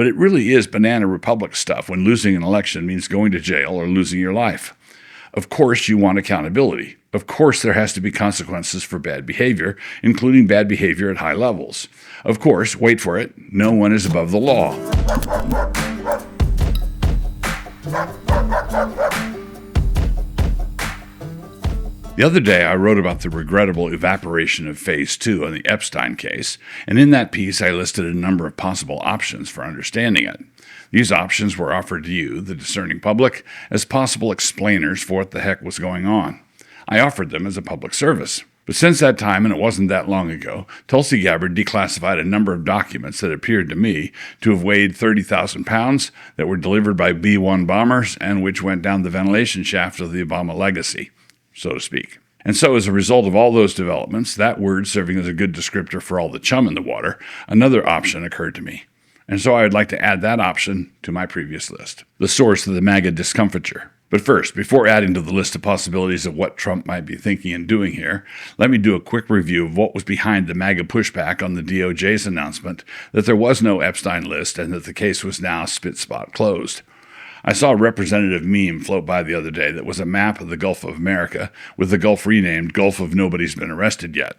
But it really is banana republic stuff when losing an election means going to jail or losing your life. Of course, you want accountability. Of course, there has to be consequences for bad behavior, including bad behavior at high levels. Of course, wait for it, no one is above the law. The other day, I wrote about the regrettable evaporation of Phase 2 on the Epstein case, and in that piece, I listed a number of possible options for understanding it. These options were offered to you, the discerning public, as possible explainers for what the heck was going on. I offered them as a public service. But since that time, and it wasn't that long ago, Tulsi Gabbard declassified a number of documents that appeared to me to have weighed 30,000 pounds, that were delivered by B-1 bombers, and which went down the ventilation shaft of the Obama legacy, so to speak. And so as a result of all those developments, that word serving as a good descriptor for all the chum in the water, another option occurred to me. And so I would like to add that option to my previous list, the source of the MAGA discomfiture. But first, before adding to the list of possibilities of what Trump might be thinking and doing here, let me do a quick review of what was behind the MAGA pushback on the DOJ's announcement that there was no Epstein list and that the case was now spit-spot closed. I saw a representative meme float by the other day that was a map of the Gulf of America with the Gulf renamed Gulf of Nobody's Been Arrested Yet.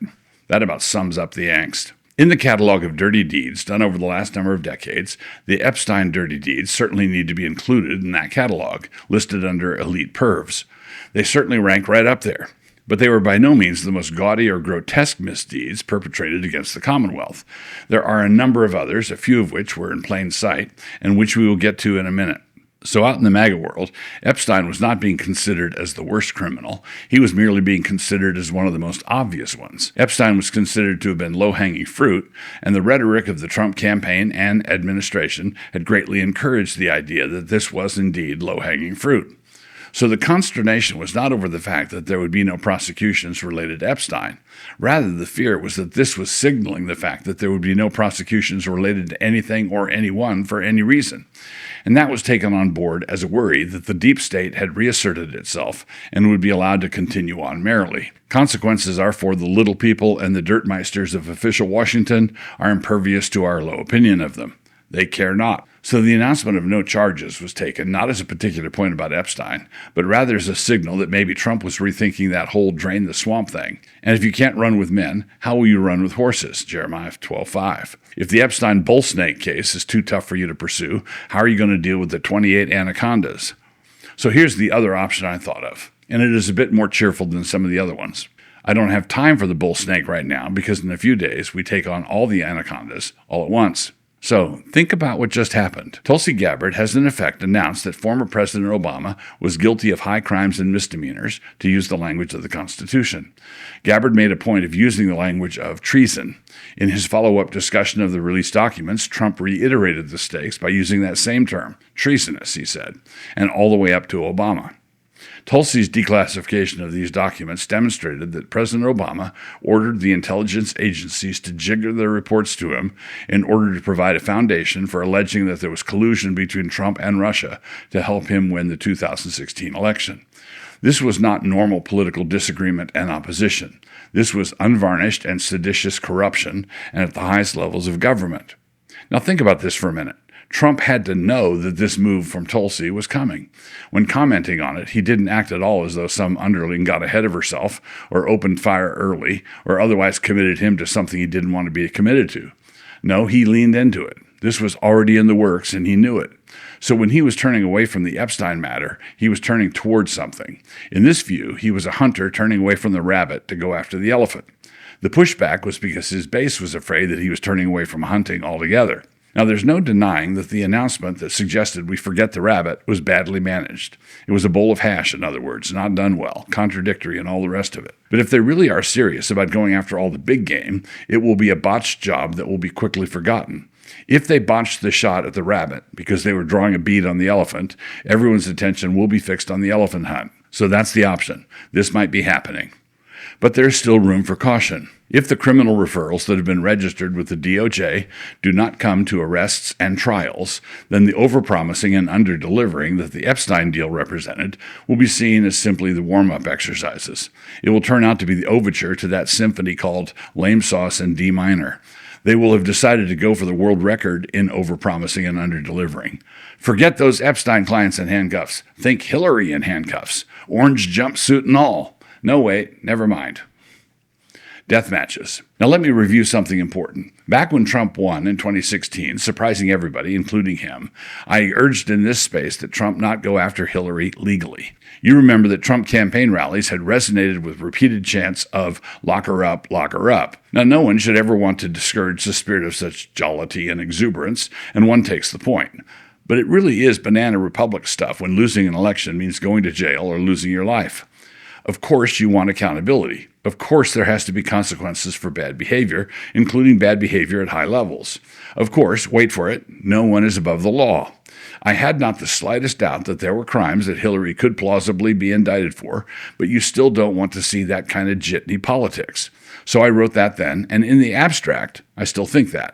That about sums up the angst. In the catalog of dirty deeds done over the last number of decades, the Epstein dirty deeds certainly need to be included in that catalog, listed under elite pervs. They certainly rank right up there. But they were by no means the most gaudy or grotesque misdeeds perpetrated against the Commonwealth. There are a number of others, a few of which were in plain sight, and which we will get to in a minute. So out in the MAGA world, Epstein was not being considered as the worst criminal. He was merely being considered as one of the most obvious ones. Epstein was considered to have been low-hanging fruit, and the rhetoric of the Trump campaign and administration had greatly encouraged the idea that this was indeed low-hanging fruit. So the consternation was not over the fact that there would be no prosecutions related to Epstein. Rather, the fear was that this was signaling the fact that there would be no prosecutions related to anything or anyone for any reason. And that was taken on board as a worry that the deep state had reasserted itself and would be allowed to continue on merrily. Consequences are for the little people, and the dirtmeisters of official Washington are impervious to our low opinion of them. They care not. So the announcement of no charges was taken not as a particular point about Epstein, but rather as a signal that maybe Trump was rethinking that whole drain the swamp thing. And if you can't run with men, how will you run with horses? Jeremiah 12:5. If the Epstein bull snake case is too tough for you to pursue, how are you going to deal with the 28 anacondas? So here's the other option I thought of, and it is a bit more cheerful than some of the other ones. I don't have time for the bull snake right now because in a few days we take on all the anacondas all at once. So, think about what just happened. Tulsi Gabbard has in effect announced that former President Obama was guilty of high crimes and misdemeanors, to use the language of the Constitution. Gabbard made a point of using the language of treason. In his follow-up discussion of the released documents, Trump reiterated the stakes by using that same term, treasonous, he said, and all the way up to Obama. Tulsi's declassification of these documents demonstrated that President Obama ordered the intelligence agencies to jigger their reports to him in order to provide a foundation for alleging that there was collusion between Trump and Russia to help him win the 2016 election. This was not normal political disagreement and opposition. This was unvarnished and seditious corruption, and at the highest levels of government. Now think about this for a minute. Trump had to know that this move from Tulsi was coming. When commenting on it, he didn't act at all as though some underling got ahead of herself or opened fire early or otherwise committed him to something he didn't want to be committed to. No, he leaned into it. This was already in the works, and he knew it. So when he was turning away from the Epstein matter, he was turning towards something. In this view, he was a hunter turning away from the rabbit to go after the elephant. The pushback was because his base was afraid that he was turning away from hunting altogether. Now, there's no denying that the announcement that suggested we forget the rabbit was badly managed. It was a bowl of hash, in other words, not done well, contradictory, and all the rest of it. But if they really are serious about going after all the big game, it will be a botched job that will be quickly forgotten. If they botched the shot at the rabbit because they were drawing a bead on the elephant, everyone's attention will be fixed on the elephant hunt. So that's the option. This might be happening. But there's still room for caution. If the criminal referrals that have been registered with the DOJ do not come to arrests and trials, then the overpromising and underdelivering that the Epstein deal represented will be seen as simply the warm-up exercises. It will turn out to be the overture to that symphony called Lame Sauce in D minor. They will have decided to go for the world record in overpromising and underdelivering. Forget those Epstein clients in handcuffs. Think Hillary in handcuffs. Orange jumpsuit and all. No, wait, never mind. Death matches. Now let me review something important. Back when Trump won in 2016, surprising everybody, including him, I urged in this space that Trump not go after Hillary legally. You remember that Trump campaign rallies had resonated with repeated chants of lock her up, lock her up. Now no one should ever want to discourage the spirit of such jollity and exuberance, and one takes the point. But it really is banana republic stuff when losing an election means going to jail or losing your life. Of course, you want accountability. Of course, there has to be consequences for bad behavior, including bad behavior at high levels. Of course, wait for it, no one is above the law. I had not the slightest doubt that there were crimes that Hillary could plausibly be indicted for, but you still don't want to see that kind of jitney politics. So I wrote that then, and in the abstract, I still think that.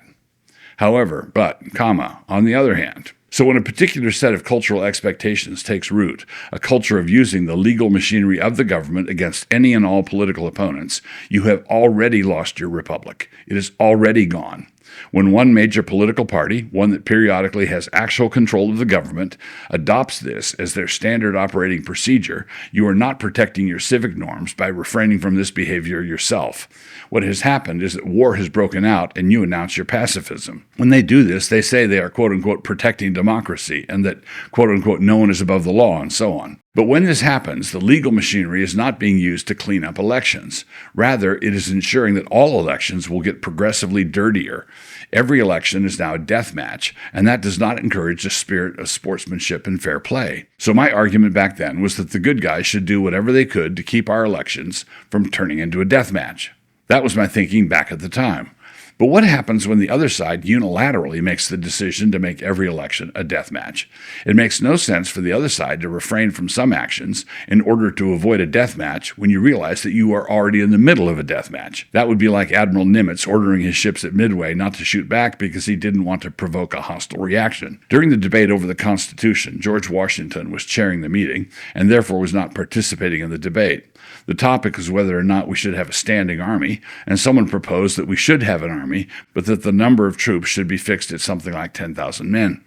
However, on the other hand, so when a particular set of cultural expectations takes root, a culture of using the legal machinery of the government against any and all political opponents, you have already lost your republic. It is already gone. When one major political party, one that periodically has actual control of the government, adopts this as their standard operating procedure, you are not protecting your civic norms by refraining from this behavior yourself. What has happened is that war has broken out and you announce your pacifism. When they do this, they say they are quote-unquote protecting democracy and that quote-unquote no one is above the law and so on. But when this happens, the legal machinery is not being used to clean up elections. Rather, it is ensuring that all elections will get progressively dirtier. Every election is now a death match, and that does not encourage a spirit of sportsmanship and fair play. So my argument back then was that the good guys should do whatever they could to keep our elections from turning into a death match. That was my thinking back at the time. But what happens when the other side unilaterally makes the decision to make every election a death match? It makes no sense for the other side to refrain from some actions in order to avoid a death match when you realize that you are already in the middle of a death match. That would be like Admiral Nimitz ordering his ships at Midway not to shoot back because he didn't want to provoke a hostile reaction. During the debate over the Constitution, George Washington was chairing the meeting and therefore was not participating in the debate. The topic is whether or not we should have a standing army, and someone proposed that we should have an army, but that the number of troops should be fixed at something like 10,000 men.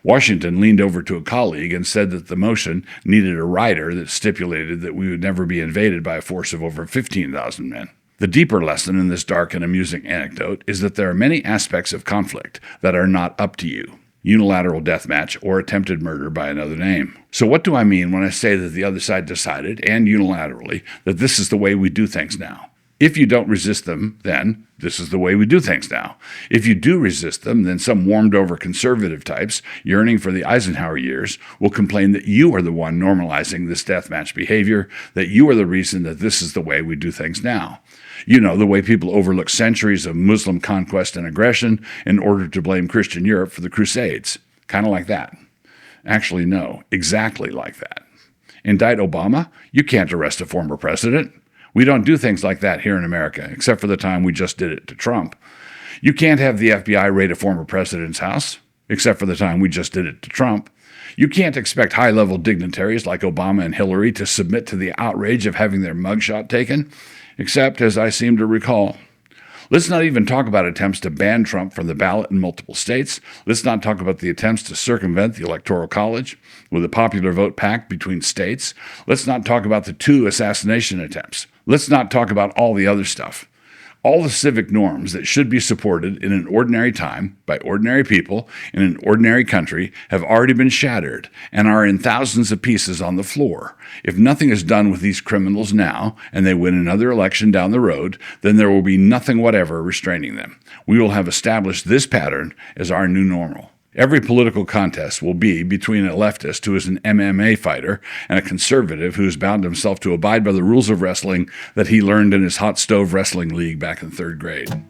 Washington leaned over to a colleague and said that the motion needed a rider that stipulated that we would never be invaded by a force of over 15,000 men. The deeper lesson in this dark and amusing anecdote is that there are many aspects of conflict that are not up to you. Unilateral deathmatch, or attempted murder by another name. So what do I mean when I say that the other side decided, and unilaterally, that this is the way we do things now? If you don't resist them, then this is the way we do things now. If you do resist them, then some warmed-over conservative types, yearning for the Eisenhower years, will complain that you are the one normalizing this deathmatch behavior, that you are the reason that this is the way we do things now. You know, the way people overlook centuries of Muslim conquest and aggression in order to blame Christian Europe for the Crusades. Kind of like that. Actually, no, exactly like that. Indict Obama? You can't arrest a former president. We don't do things like that here in America, except for the time we just did it to Trump. You can't have the FBI raid a former president's house, except for the time we just did it to Trump. You can't expect high-level dignitaries like Obama and Hillary to submit to the outrage of having their mugshot taken, except, as I seem to recall. Let's not even talk about attempts to ban Trump from the ballot in multiple states. Let's not talk about the attempts to circumvent the Electoral College with a popular vote pact between states. Let's not talk about the 2 assassination attempts. Let's not talk about all the other stuff. All the civic norms that should be supported in an ordinary time by ordinary people in an ordinary country have already been shattered and are in thousands of pieces on the floor. If nothing is done with these criminals now and they win another election down the road, then there will be nothing whatever restraining them. We will have established this pattern as our new normal. Every political contest will be between a leftist who is an MMA fighter and a conservative who has bound himself to abide by the rules of wrestling that he learned in his hot stove wrestling league back in 3rd grade.